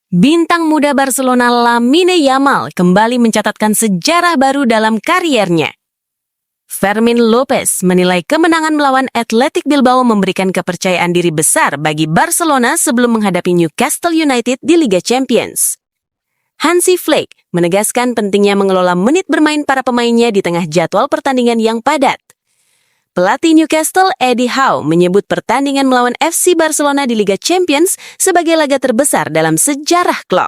Bintang muda Barcelona Lamine Yamal kembali mencatatkan sejarah baru dalam kariernya. Fermin Lopez menilai kemenangan melawan Athletic Bilbao memberikan kepercayaan diri besar bagi Barcelona sebelum menghadapi Newcastle United di Liga Champions. Hansi Flick menegaskan pentingnya mengelola menit bermain para pemainnya di tengah jadwal pertandingan yang padat. Pelatih Newcastle Eddie Howe menyebut pertandingan melawan FC Barcelona di Liga Champions sebagai laga terbesar dalam sejarah klub.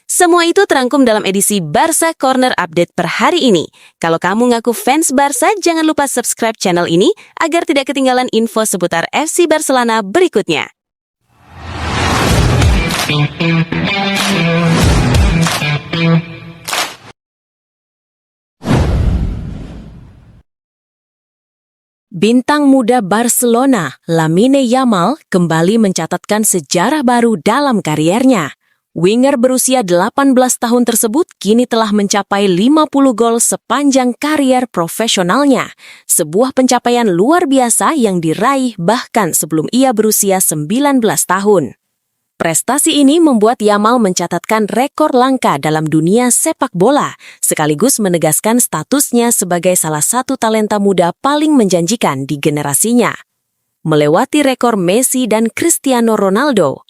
Semua itu terangkum dalam edisi Barca Corner Update per hari ini. Kalau kamu ngaku fans Barca, jangan lupa subscribe channel ini agar tidak ketinggalan info seputar FC Barcelona berikutnya. Bintang muda Barcelona, Lamine Yamal, kembali mencatatkan sejarah baru dalam kariernya. Winger berusia 18 tahun tersebut kini telah mencapai 50 gol sepanjang karier profesionalnya. Sebuah pencapaian luar biasa yang diraih bahkan sebelum ia berusia 19 tahun. Prestasi ini membuat Yamal mencatatkan rekor langka dalam dunia sepak bola, sekaligus menegaskan statusnya sebagai salah satu talenta muda paling menjanjikan di generasinya. Melewati rekor Messi dan Cristiano Ronaldo.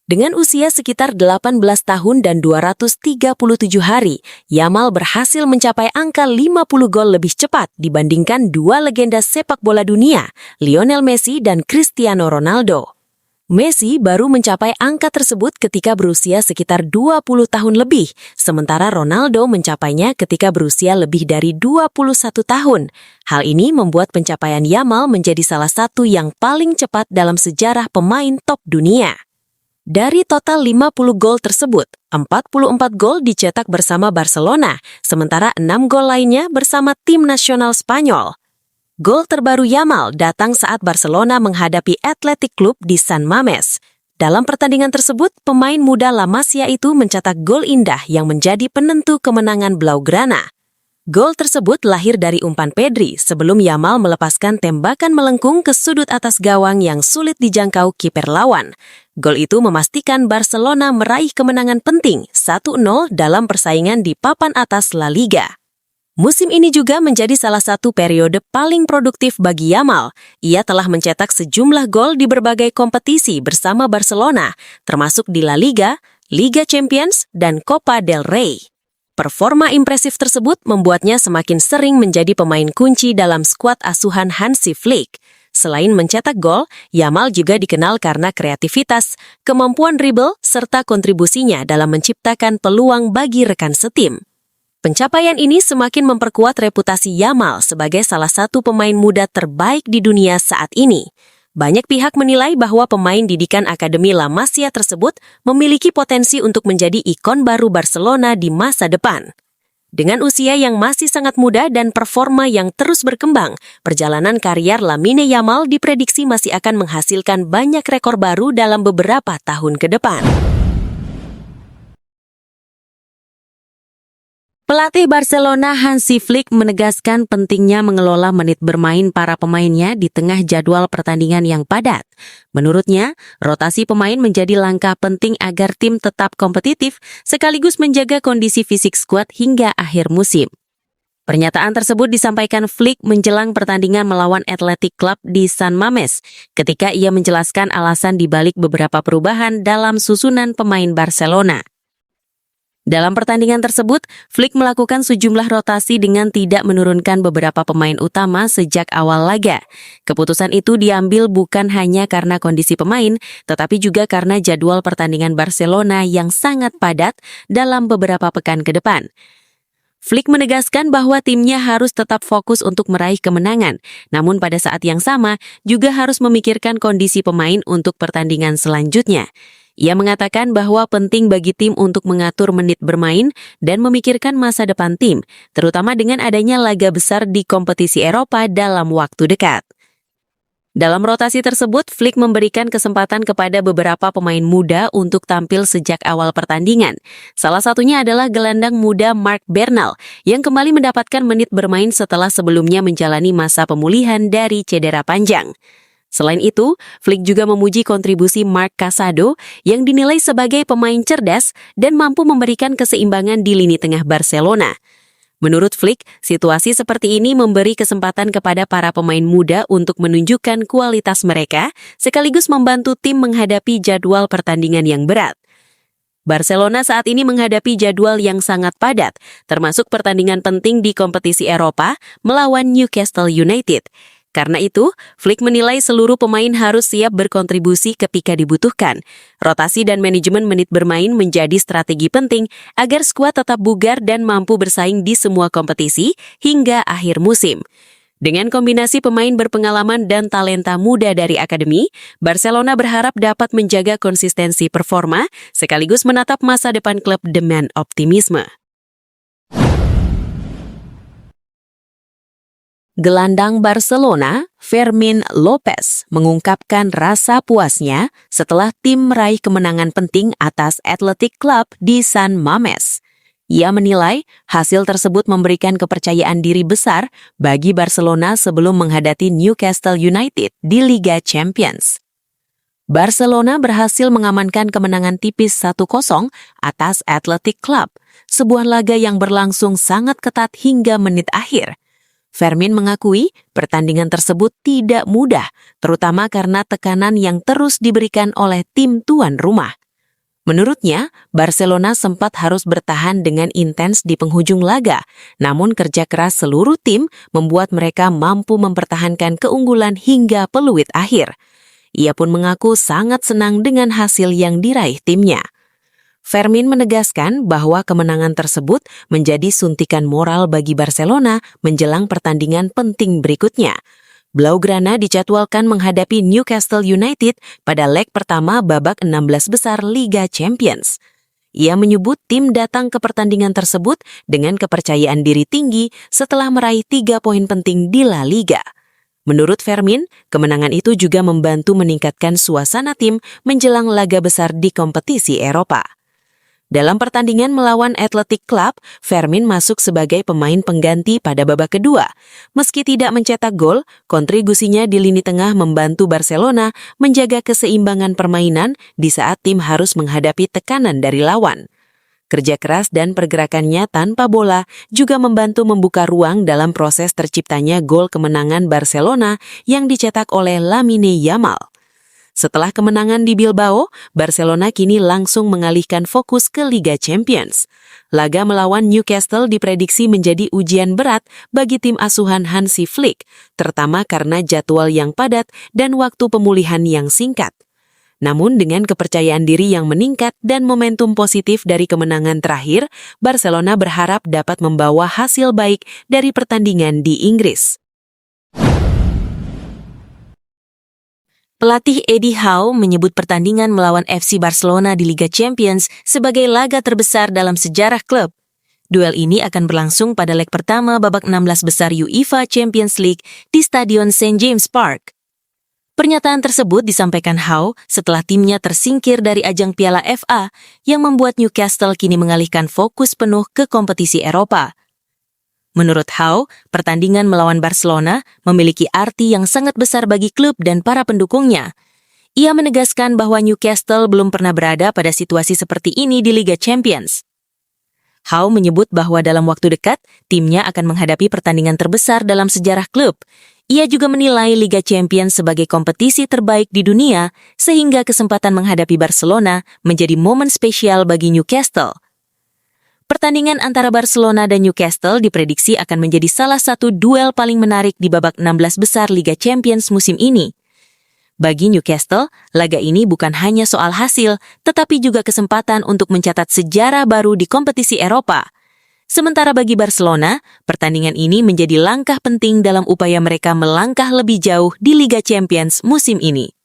Dengan usia sekitar 18 tahun dan 237 hari, Yamal berhasil mencapai angka 50 gol lebih cepat dibandingkan dua legenda sepak bola dunia, Lionel Messi dan Cristiano Ronaldo. Messi baru mencapai angka tersebut ketika berusia sekitar 20 tahun lebih, sementara Ronaldo mencapainya ketika berusia lebih dari 21 tahun. Hal ini membuat pencapaian Yamal menjadi salah satu yang paling cepat dalam sejarah pemain top dunia. Dari total 50 gol tersebut, 44 gol dicetak bersama Barcelona, sementara 6 gol lainnya bersama tim nasional Spanyol. Gol terbaru Yamal datang saat Barcelona menghadapi Athletic Club di San Mamés. Dalam pertandingan tersebut, pemain muda La Masia itu mencetak gol indah yang menjadi penentu kemenangan Blaugrana. Gol tersebut lahir dari umpan Pedri sebelum Yamal melepaskan tembakan melengkung ke sudut atas gawang yang sulit dijangkau kiper lawan. Gol itu memastikan Barcelona meraih kemenangan penting 1-0 dalam persaingan di papan atas La Liga. Musim ini juga menjadi salah satu periode paling produktif bagi Yamal. Ia telah mencetak sejumlah gol di berbagai kompetisi bersama Barcelona, termasuk di La Liga, Liga Champions, dan Copa del Rey. Performa impresif tersebut membuatnya semakin sering menjadi pemain kunci dalam skuad asuhan Hansi Flick. Selain mencetak gol, Yamal juga dikenal karena kreativitas, kemampuan dribble, serta kontribusinya dalam menciptakan peluang bagi rekan setim. Pencapaian ini semakin memperkuat reputasi Yamal sebagai salah satu pemain muda terbaik di dunia saat ini. Banyak pihak menilai bahwa pemain didikan Akademi La Masia tersebut memiliki potensi untuk menjadi ikon baru Barcelona di masa depan. Dengan usia yang masih sangat muda dan performa yang terus berkembang, perjalanan karier Lamine Yamal diprediksi masih akan menghasilkan banyak rekor baru dalam beberapa tahun ke depan. Pelatih Barcelona Hansi Flick menegaskan pentingnya mengelola menit bermain para pemainnya di tengah jadwal pertandingan yang padat. Menurutnya, rotasi pemain menjadi langkah penting agar tim tetap kompetitif sekaligus menjaga kondisi fisik skuad hingga akhir musim. Pernyataan tersebut disampaikan Flick menjelang pertandingan melawan Athletic Club di San Mamés, ketika ia menjelaskan alasan dibalik beberapa perubahan dalam susunan pemain Barcelona. Dalam pertandingan tersebut, Flick melakukan sejumlah rotasi dengan tidak menurunkan beberapa pemain utama sejak awal laga. Keputusan itu diambil bukan hanya karena kondisi pemain, tetapi juga karena jadwal pertandingan Barcelona yang sangat padat dalam beberapa pekan ke depan. Flick menegaskan bahwa timnya harus tetap fokus untuk meraih kemenangan, namun pada saat yang sama juga harus memikirkan kondisi pemain untuk pertandingan selanjutnya. Ia mengatakan bahwa penting bagi tim untuk mengatur menit bermain dan memikirkan masa depan tim, terutama dengan adanya laga besar di kompetisi Eropa dalam waktu dekat. Dalam rotasi tersebut, Flick memberikan kesempatan kepada beberapa pemain muda untuk tampil sejak awal pertandingan. Salah satunya adalah gelandang muda Marc Bernal, yang kembali mendapatkan menit bermain setelah sebelumnya menjalani masa pemulihan dari cedera panjang. Selain itu, Flick juga memuji kontribusi Marc Casado yang dinilai sebagai pemain cerdas dan mampu memberikan keseimbangan di lini tengah Barcelona. Menurut Flick, situasi seperti ini memberi kesempatan kepada para pemain muda untuk menunjukkan kualitas mereka, sekaligus membantu tim menghadapi jadwal pertandingan yang berat. Barcelona saat ini menghadapi jadwal yang sangat padat, termasuk pertandingan penting di kompetisi Eropa melawan Newcastle United. Karena itu, Flick menilai seluruh pemain harus siap berkontribusi ketika dibutuhkan. Rotasi dan manajemen menit bermain menjadi strategi penting agar skuad tetap bugar dan mampu bersaing di semua kompetisi hingga akhir musim. Dengan kombinasi pemain berpengalaman dan talenta muda dari akademi, Barcelona berharap dapat menjaga konsistensi performa sekaligus menatap masa depan klub dengan optimisme. Gelandang Barcelona, Fermín López, mengungkapkan rasa puasnya setelah tim meraih kemenangan penting atas Athletic Club di San Mamés. Ia menilai hasil tersebut memberikan kepercayaan diri besar bagi Barcelona sebelum menghadapi Newcastle United di Liga Champions. Barcelona berhasil mengamankan kemenangan tipis 1-0 atas Athletic Club, sebuah laga yang berlangsung sangat ketat hingga menit akhir. Fermín mengakui pertandingan tersebut tidak mudah, terutama karena tekanan yang terus diberikan oleh tim tuan rumah. Menurutnya, Barcelona sempat harus bertahan dengan intens di penghujung laga, namun kerja keras seluruh tim membuat mereka mampu mempertahankan keunggulan hingga peluit akhir. Ia pun mengaku sangat senang dengan hasil yang diraih timnya. Fermín menegaskan bahwa kemenangan tersebut menjadi suntikan moral bagi Barcelona menjelang pertandingan penting berikutnya. Blaugrana dijadwalkan menghadapi Newcastle United pada leg pertama babak 16 besar Liga Champions. Ia menyebut tim datang ke pertandingan tersebut dengan kepercayaan diri tinggi setelah meraih 3 poin penting di La Liga. Menurut Fermín, kemenangan itu juga membantu meningkatkan suasana tim menjelang laga besar di kompetisi Eropa. Dalam pertandingan melawan Athletic Club, Fermín masuk sebagai pemain pengganti pada babak kedua. Meski tidak mencetak gol, kontribusinya di lini tengah membantu Barcelona menjaga keseimbangan permainan di saat tim harus menghadapi tekanan dari lawan. Kerja keras dan pergerakannya tanpa bola juga membantu membuka ruang dalam proses terciptanya gol kemenangan Barcelona yang dicetak oleh Lamine Yamal. Setelah kemenangan di Bilbao, Barcelona kini langsung mengalihkan fokus ke Liga Champions. Laga melawan Newcastle diprediksi menjadi ujian berat bagi tim asuhan Hansi Flick, terutama karena jadwal yang padat dan waktu pemulihan yang singkat. Namun dengan kepercayaan diri yang meningkat dan momentum positif dari kemenangan terakhir, Barcelona berharap dapat membawa hasil baik dari pertandingan di Inggris. Pelatih Eddie Howe menyebut pertandingan melawan FC Barcelona di Liga Champions sebagai laga terbesar dalam sejarah klub. Duel ini akan berlangsung pada leg pertama babak 16 besar UEFA Champions League di Stadion St. James Park. Pernyataan tersebut disampaikan Howe setelah timnya tersingkir dari ajang Piala FA yang membuat Newcastle kini mengalihkan fokus penuh ke kompetisi Eropa. Menurut Howe, pertandingan melawan Barcelona memiliki arti yang sangat besar bagi klub dan para pendukungnya. Ia menegaskan bahwa Newcastle belum pernah berada pada situasi seperti ini di Liga Champions. Howe menyebut bahwa dalam waktu dekat, timnya akan menghadapi pertandingan terbesar dalam sejarah klub. Ia juga menilai Liga Champions sebagai kompetisi terbaik di dunia, sehingga kesempatan menghadapi Barcelona menjadi momen spesial bagi Newcastle. Pertandingan antara Barcelona dan Newcastle diprediksi akan menjadi salah satu duel paling menarik di babak 16 besar Liga Champions musim ini. Bagi Newcastle, laga ini bukan hanya soal hasil, tetapi juga kesempatan untuk mencatat sejarah baru di kompetisi Eropa. Sementara bagi Barcelona, pertandingan ini menjadi langkah penting dalam upaya mereka melangkah lebih jauh di Liga Champions musim ini.